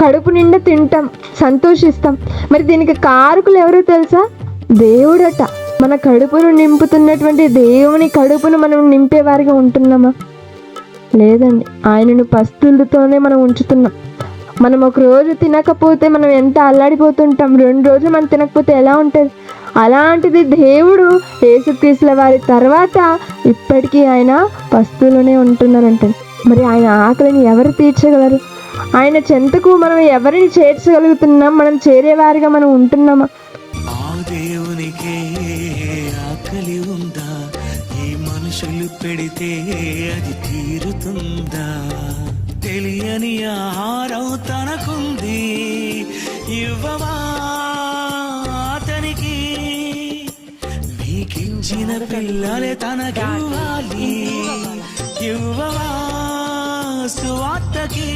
కడుపు నిండా తింటాం, సంతోషిస్తాం. మరి దీనికి కారకులు ఎవరో తెలుసా? దేవుడట. మన కడుపును నింపుతున్నటువంటి దేవుని కడుపును మనం నింపేవారిగా ఉంటున్నామా? లేదండి. ఆయనను పస్తులతోనే మనం ఉంచుతున్నాం. మనం ఒక రోజు తినకపోతే మనం ఎంత అల్లాడిపోతుంటాం. 2 రోజులు మనం తినకపోతే ఎలా ఉంటుంది? అలాంటిది దేవుడు యేసుక్రీస్తుల వారి తర్వాత ఇప్పటికీ ఆయన పస్తులోనే ఉంటున్నారంట. మరి ఆయన ఆకలిని ఎవరు తీర్చగలరు? ఆయన చెంతకు మనం ఎవరిని చేర్చగలుగుతున్నాం? మనం చేరేవారిగా మనం ఉంటున్నామా? ఆ దేవునికే ఆకలి ఉందా? ఈ మనుషులు పెడితే అది తీరుతుందా? తెలియని ఆహారం తనకుంది, ఇవ్వవా అతనికి? నీకిచ్చిన పిల్లలే తనకివ్వాలి, ఇవ్వవా సువార్తకి?